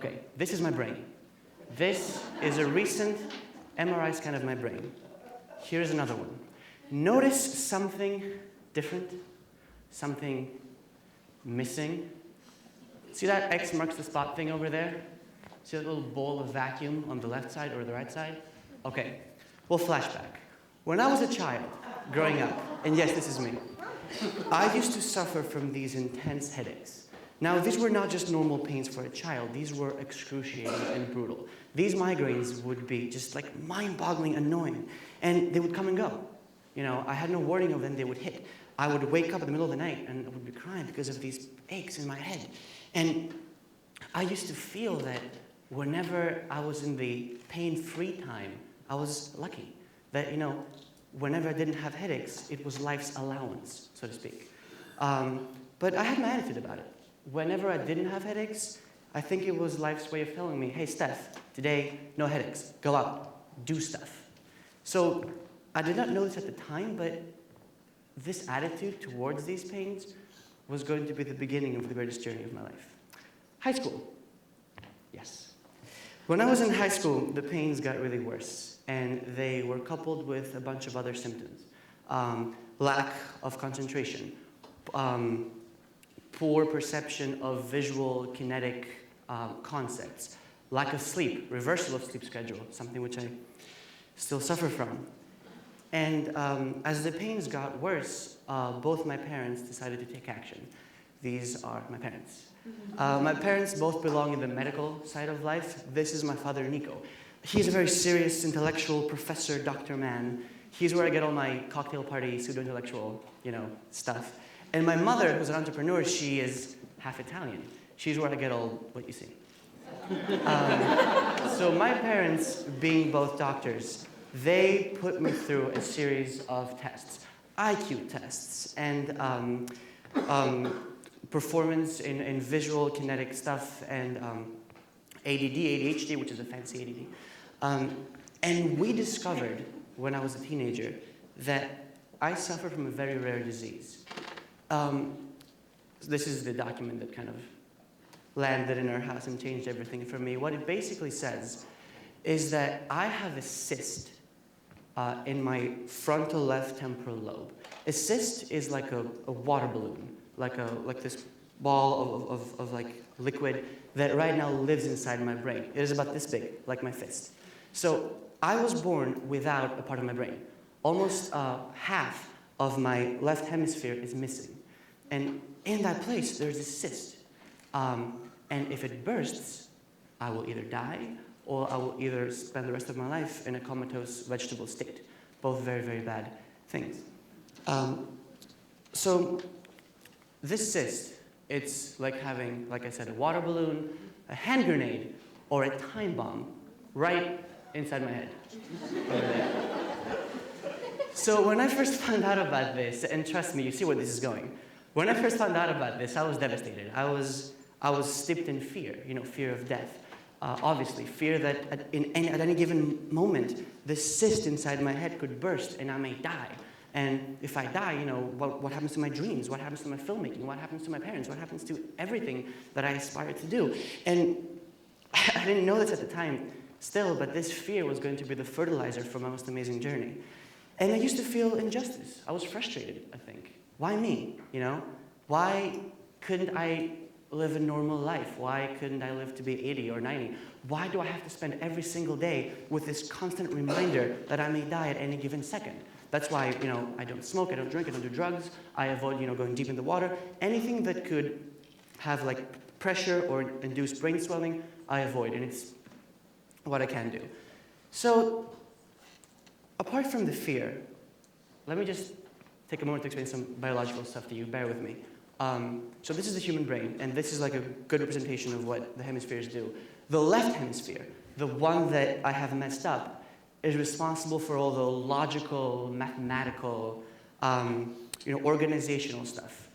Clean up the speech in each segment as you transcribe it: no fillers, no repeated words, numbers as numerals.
Okay, this is my brain. This is a recent MRI scan of my brain. Here's another one. Notice something different, something missing. See that X marks the spot thing over there? See that little bowl of vacuum on the left side or the right side? Okay, well, flashback. When I was a child, growing up, and yes, this is me, I used to suffer from these intense headaches. Now, these were not just normal pains for a child. These were excruciating and brutal. These migraines would be just like mind-boggling annoying, and they would come and go. You know, I had no warning of when they would hit. I would wake up in the middle of the night and I would be crying because of these aches in my head. And I used to feel that whenever I was in the pain-free time, I was lucky. That, you know, whenever I didn't have headaches, it was life's allowance, so to speak. But I had my attitude about it. Whenever I didn't have headaches, I think it was life's way of telling me, hey, Steph, today, no headaches. Go out, do stuff. So I did not know this at the time, but this attitude towards these pains was going to be the beginning of the greatest journey of my life. High school. Yes. When I was in high school, the pains got really worse, and they were coupled with a bunch of other symptoms. Lack of concentration, poor perception of visual kinetic concepts, lack of sleep, reversal of sleep schedule, something which I still suffer from. And as the pains got worse, both my parents decided to take action. These are my parents. My parents both belong in the medical side of life. This is my father, Nico. He's a very serious, intellectual professor, doctor man. He's where I get all my cocktail party, pseudo-intellectual, stuff. And my mother, who's an entrepreneur, she is half Italian. She's where I get all what you see. So my parents, being both doctors, they put me through a series of tests, IQ tests, and performance in visual kinetic stuff, and ADD, ADHD, which is a fancy ADD. And we discovered, when I was a teenager, that I suffer from a very rare disease. This is the document that kind of landed in our house and changed everything for me. What it basically says is that I have a cyst in my frontal left temporal lobe. A cyst is like a water balloon, like this ball of like liquid that right now lives inside my brain. It is about this big, like my fist. So I was born without a part of my brain. Almost half of my left hemisphere is missing. And in that place, there's a cyst. And if it bursts, I will either die or I will either spend the rest of my life in a comatose vegetable state. Both very, very bad things. So this cyst, it's like having, like I said, a water balloon, a hand grenade, or a time bomb right inside my head. Over there. So when I first found out about this, and trust me, you see where this is going. When I first found out about this, I was devastated. I was steeped in fear, fear of death. Obviously, fear that at any given moment, the cyst inside my head could burst and I may die. And if I die, what happens to my dreams? What happens to my filmmaking? What happens to my parents? What happens to everything that I aspire to do? And I didn't know this at the time still, but this fear was going to be the fertilizer for my most amazing journey. And I used to feel injustice. I was frustrated, I think. Why me, Why couldn't I live a normal life? Why couldn't I live to be 80 or 90? Why do I have to spend every single day with this constant reminder that I may die at any given second? That's why, I don't smoke, I don't drink, I don't do drugs. I avoid, going deep in the water. Anything that could have like pressure or induce brain swelling, I avoid, and it's what I can do. So, apart from the fear, let me just take a moment to explain some biological stuff to you. Bear with me. So this is the human brain, and this is like a good representation of what the hemispheres do. The left hemisphere, the one that I have messed up, is responsible for all the logical, mathematical, organizational stuff.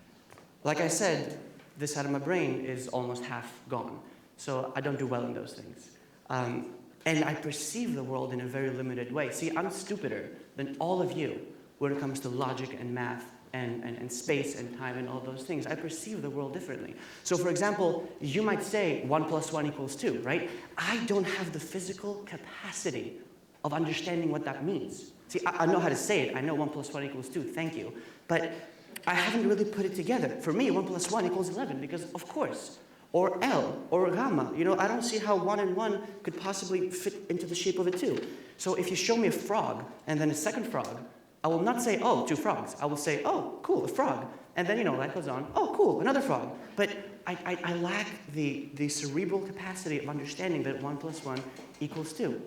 Like I said, this side of my brain is almost half gone, so I don't do well in those things. And I perceive the world in a very limited way. See, I'm stupider than all of you when it comes to logic and math and space and time and all those things. I perceive the world differently. So for example, you might say 1 + 1 = 2, right? I don't have the physical capacity of understanding what that means. See, I know how to say it. I know 1 + 1 = 2, thank you. But I haven't really put it together. For me, 1 + 1 = 11 because, of course. Or L, or gamma. You know, I don't see how 1 and 1 could possibly fit into the shape of a 2. So if you show me a frog and then a second frog, I will not say, oh, 2 frogs. I will say, oh, cool, a frog. And then, you know, life goes on. Oh, cool, another frog. But I lack the cerebral capacity of understanding that 1 + 1 = 2.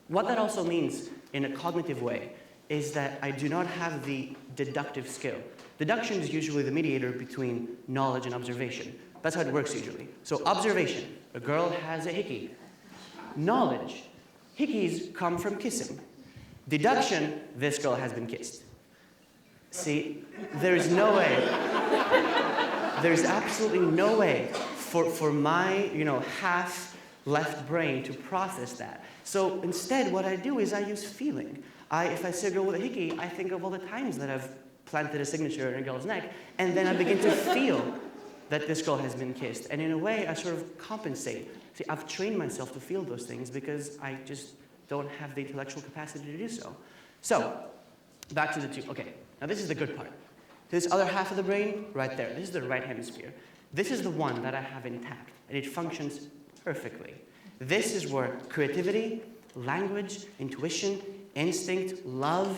What that also means in a cognitive way is that I do not have the deductive skill. Deduction is usually the mediator between knowledge and observation. That's how it works usually. So observation, a girl has a hickey. Knowledge, hickeys come from kissing. Deduction, this girl has been kissed. See, there's no way, there's absolutely no way for my, you know, half left brain to process that. So instead, what I do is I use feeling. If I see a girl with a hickey, I think of all the times that I've planted a signature in a girl's neck, and then I begin to feel that this girl has been kissed. And in a way, I sort of compensate. See, I've trained myself to feel those things because I just don't have the intellectual capacity to do so. So, back to the two. Okay, now this is the good part. This other half of the brain, right there. This is the right hemisphere. This is the one that I have intact, and it functions perfectly. This is where creativity, language, intuition, instinct, love,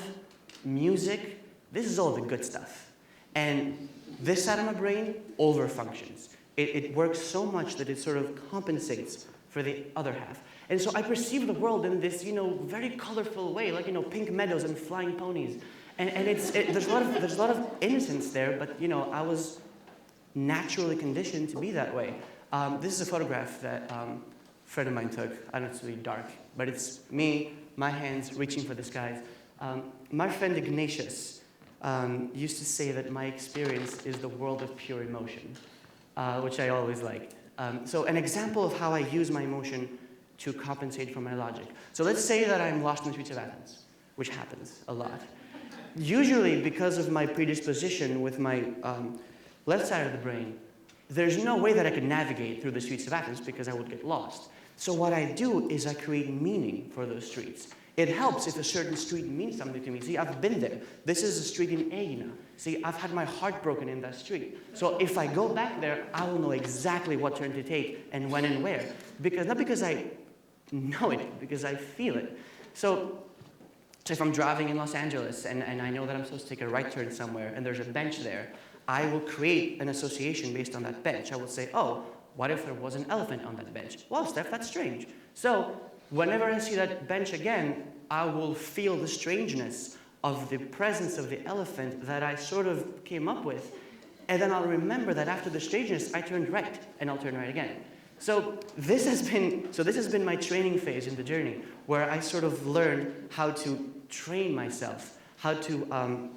music, this is all the good stuff. And this side of my brain overfunctions. It works so much that it sort of compensates for the other half. And so I perceive the world in this, you know, very colorful way, like, you know, pink meadows and flying ponies. And there's a lot of innocence there, but, you know, I was naturally conditioned to be that way. This is a photograph that a friend of mine took. I know it's really dark, but it's me, my hands reaching for the skies. My friend Ignatius used to say that my experience is the world of pure emotion, which I always liked. So an example of how I use my emotion to compensate for my logic. So let's say that I'm lost in the streets of Athens, which happens a lot. Usually, because of my predisposition with my left side of the brain, there's no way that I could navigate through the streets of Athens because I would get lost. So what I do is I create meaning for those streets. It helps if a certain street means something to me. See, I've been there. This is a street in Aina. See, I've had my heart broken in that street. So if I go back there, I will know exactly what turn to take and when and where. Because, not because I know it, because I feel it. So if I'm driving in Los Angeles and I know that I'm supposed to take a right turn somewhere and there's a bench there, I will create an association based on that bench. I will say, oh, what if there was an elephant on that bench? Well, Steph, that's strange. So whenever I see that bench again, I will feel the strangeness of the presence of the elephant that I sort of came up with. And then I'll remember that after the strangeness, I turned right, and I'll turn right again. So this has been my training phase in the journey, where I sort of learned how to train myself, how to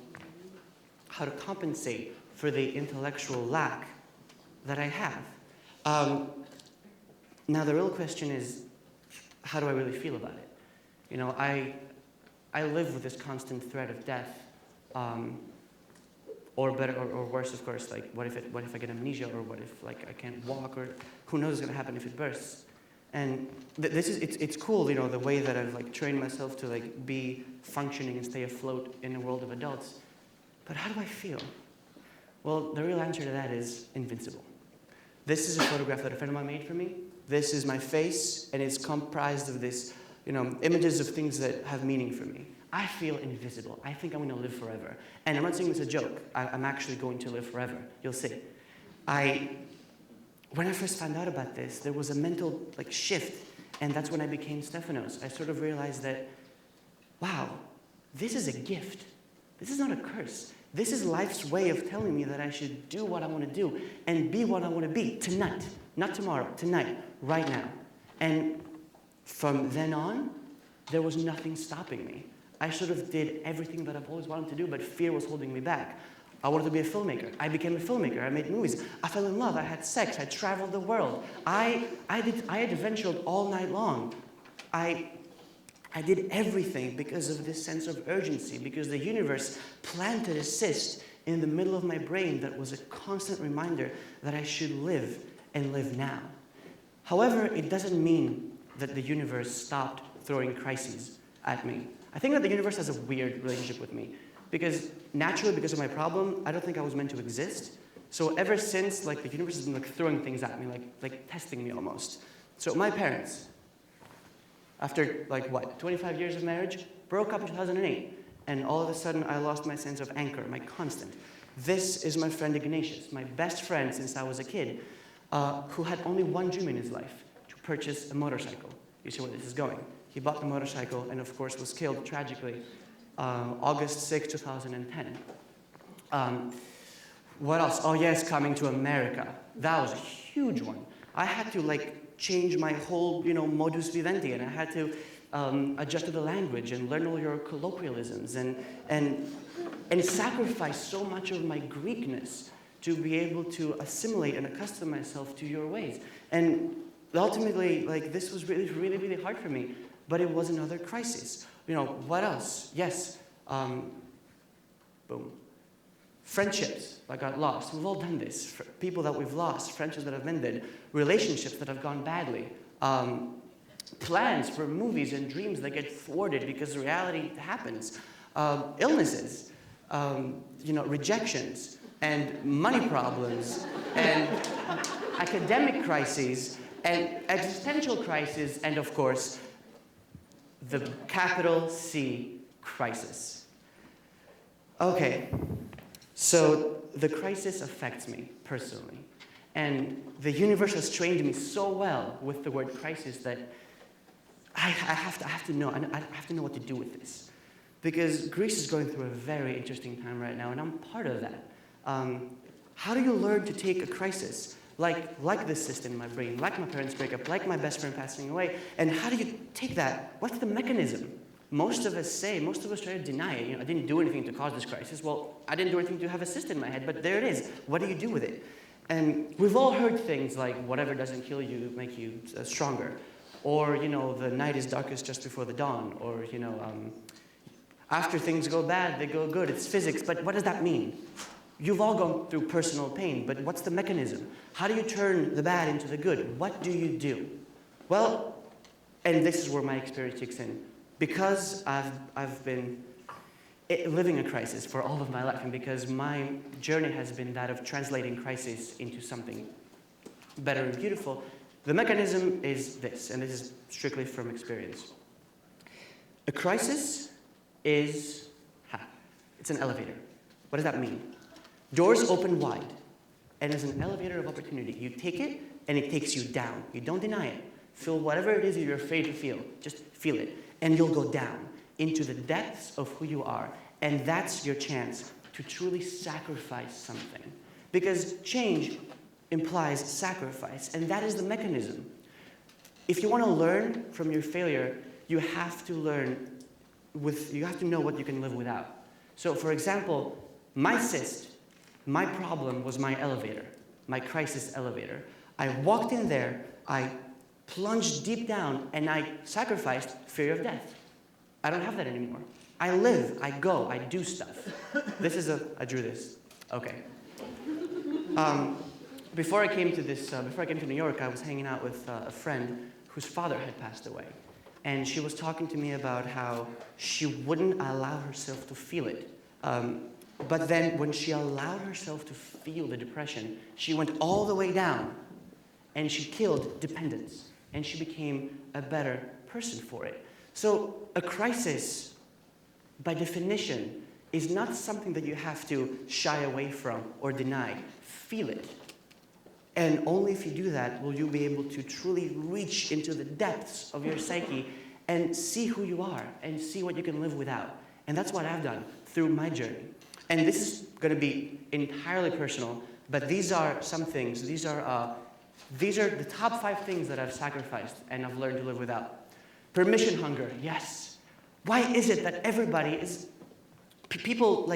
compensate for the intellectual lack that I have. Now the real question is, how do I really feel about it? You know, I live with this constant threat of death, or better, or worse, of course. Like, what if I get amnesia, or what if like I can't walk, or who knows what's gonna happen if it bursts? And it's cool, you know, the way that I've like trained myself to like be functioning and stay afloat in a world of adults. But how do I feel? Well, the real answer to that is invincible. This is a photograph that a friend of mine made for me. This is my face, and it's comprised of this, you know, images of things that have meaning for me. I feel invisible. I think I'm going to live forever. And I'm not saying it's a joke. I'm actually going to live forever. You'll see. When I first found out about this, there was a mental like shift, and that's when I became Stefanos. I sort of realized that, wow, this is a gift. This is not a curse. This is life's way of telling me that I should do what I want to do and be what I want to be tonight. Not tomorrow, tonight, right now. And from then on, there was nothing stopping me. I sort of did everything that I've always wanted to do, but fear was holding me back. I wanted to be a filmmaker. I became a filmmaker. I made movies. I fell in love. I had sex. I traveled the world. I adventured all night long. I did everything because of this sense of urgency, because the universe planted a cyst in the middle of my brain that was a constant reminder that I should live and live now. However, it doesn't mean that the universe stopped throwing crises at me. I think that the universe has a weird relationship with me, because naturally, because of my problem, I don't think I was meant to exist. So ever since, like, the universe has been like throwing things at me, like testing me almost. So my parents, after like what, 25 years of marriage, broke up in 2008. And all of a sudden, I lost my sense of anchor, my constant. This is my friend Ignatius, my best friend since I was a kid, who had only one dream in his life, to purchase a motorcycle. You see where this is going. He bought the motorcycle and, of course, was killed tragically August 6, 2010. What else? Oh, yes, coming to America. That was a huge one. I had to, like, change my whole, modus vivendi, and I had to adjust to the language and learn all your colloquialisms and sacrifice so much of my Greekness to be able to assimilate and accustom myself to your ways. And ultimately, like, this was really, really, really hard for me, but it was another crisis. What else? Yes, boom. Friendships that got lost. We've all done this. People that we've lost, friendships that have ended, relationships that have gone badly. Plans for movies and dreams that get thwarted because reality happens, illnesses, rejections, and money problems, and academic crises, and existential crises, and of course, the capital C crisis. Okay, so the crisis affects me personally, and the universe has trained me so well with the word crisis that I have to know what to do with this, because Greece is going through a very interesting time right now, and I'm part of that. How do you learn to take a crisis like this cyst in my brain, like my parents' breakup, like my best friend passing away, and how do you take that? What's the mechanism? Most of us try to deny it. I didn't do anything to cause this crisis. Well, I didn't do anything to have a cyst in my head, but there it is. What do you do with it? And we've all heard things like, whatever doesn't kill you make you stronger. Or, the night is darkest just before the dawn. Or, after things go bad, they go good. It's physics. But what does that mean? You've all gone through personal pain, but what's the mechanism? How do you turn the bad into the good? What do you do? Well, and this is where my experience kicks in. Because I've been living a crisis for all of my life, and because my journey has been that of translating crisis into something better and beautiful, the mechanism is this, and this is strictly from experience. A crisis is, it's an elevator. What does that mean? Doors open wide, and it's an elevator of opportunity. You take it, and it takes you down. You don't deny it. Feel whatever it is that you're afraid to feel. Just feel it, and you'll go down into the depths of who you are, and that's your chance to truly sacrifice something. Because change implies sacrifice, and that is the mechanism. If you want to learn from your failure, you have to you have to know what you can live without. So, for example, my cyst, my problem was my elevator, my crisis elevator. I walked in there, I plunged deep down, and I sacrificed fear of death. I don't have that anymore. I live, I go, I do stuff. I drew this. Okay. Before I came to New York, I was hanging out with a friend whose father had passed away. And she was talking to me about how she wouldn't allow herself to feel it. But then when she allowed herself to feel the depression, she went all the way down, and she killed dependence, and she became a better person for it. So a crisis, by definition, is not something that you have to shy away from or deny. Feel it. And only if you do that will you be able to truly reach into the depths of your psyche and see who you are and see what you can live without. And that's what I've done through my journey. And this is going to be entirely personal, but these are some things. These are the top 5 things that I've sacrificed and I've learned to live without. Permission hunger, yes. Why is it that everybody is... People,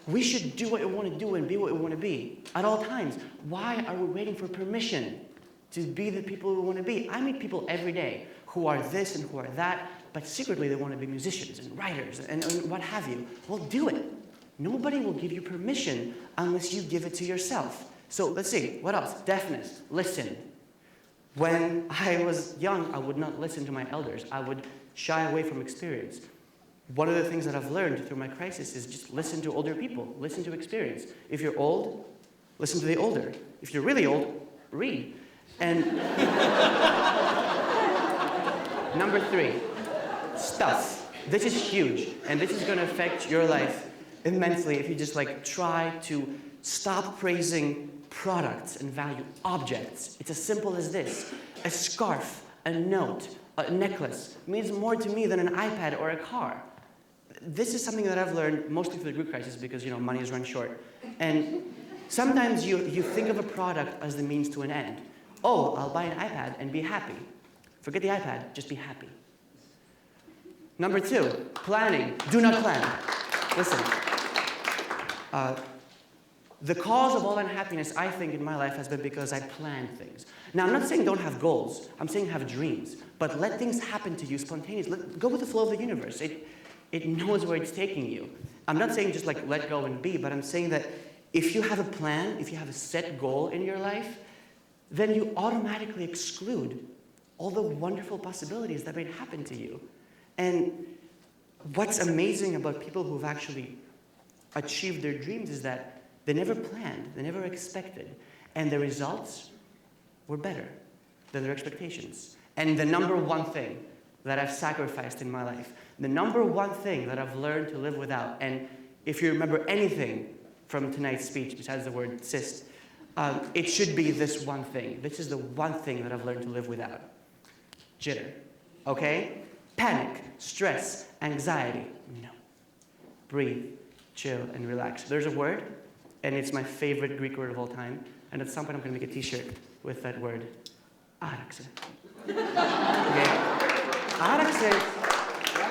we should do what we want to do and be what we want to be at all times. Why are we waiting for permission to be the people we want to be? I meet people every day who are this and who are that, but secretly they want to be musicians and writers and what have you. Well, do it. Nobody will give you permission unless you give it to yourself. So let's see, what else? Deafness, listen. When I was young, I would not listen to my elders. I would shy away from experience. One of the things that I've learned through my crisis is just listen to older people, listen to experience. If you're old, listen to the older. If you're really old, read. And number 3, stuff. This is huge, and this is going to affect your life immensely if you just try to stop praising products and value objects. It's as simple as this. A scarf, a note, a necklace means more to me than an iPad or a car. This is something that I've learned mostly through the Greek crisis because, money is run short. And sometimes you think of a product as the means to an end. Oh, I'll buy an iPad and be happy. Forget the iPad, just be happy. Number 2, planning. Do not plan. Listen. The cause of all unhappiness, I think, in my life has been because I planned things. Now, I'm not saying don't have goals. I'm saying have dreams. But let things happen to you spontaneously. Go with the flow of the universe. It knows where it's taking you. I'm not saying just let go and be, but I'm saying that if you have a plan, if you have a set goal in your life, then you automatically exclude all the wonderful possibilities that might happen to you. And what's amazing about people who've actually achieved their dreams is that they never planned, they never expected, and the results were better than their expectations. And the number 1 thing that I've sacrificed in my life, the number 1 thing that I've learned to live without, and if you remember anything from tonight's speech besides the word cyst, it should be this 1 thing. This is the 1 thing that I've learned to live without. Jitter, okay? Panic, stress, anxiety, no. Breathe, chill, and relax. There's a word, and it's my favorite Greek word of all time, and at some point I'm going to make a t-shirt with that word, araxe. Okay? Araxe,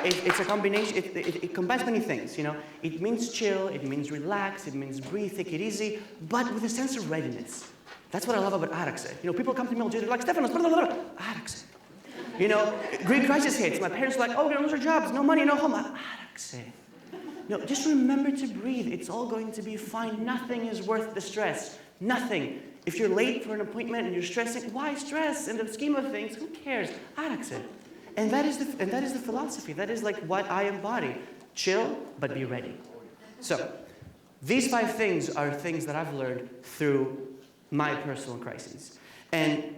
it's a combination, it combines many things, It means chill, it means relax, it means breathe, take it easy, but with a sense of readiness. That's what I love about araxe. People come to me all day, they're like, Stefanos, araxe. Greek crisis hits. My parents are like, oh, we're going to lose our jobs, no money, no home. Araxe. No, just remember to breathe. It's all going to be fine. Nothing is worth the stress. Nothing. If you're late for an appointment and you're stressing, why stress? In the scheme of things, who cares? Araxe. And that is the philosophy. That is what I embody. Chill, but be ready. So, these 5 things are things that I've learned through my personal crises. And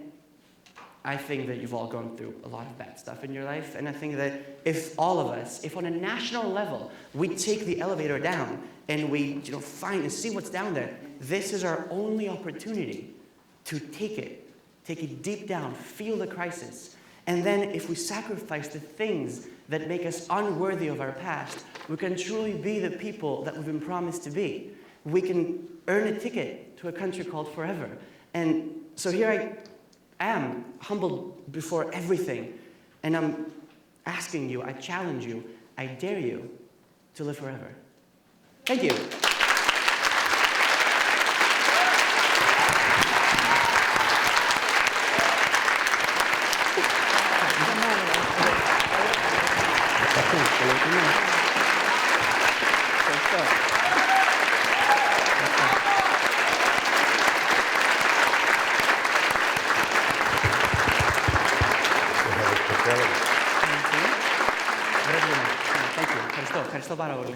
I think that you've all gone through a lot of bad stuff in your life, and I think that if all of us, if on a national level, we take the elevator down and we find and see what's down there, this is our only opportunity to take it deep down, feel the crisis, and then if we sacrifice the things that make us unworthy of our past, we can truly be the people that we've been promised to be. We can earn a ticket to a country called forever. And so here I am, humbled before everything, and I'm asking you, I challenge you, I dare you to live forever. Thank you. Ευχαριστώ πάρα πολύ.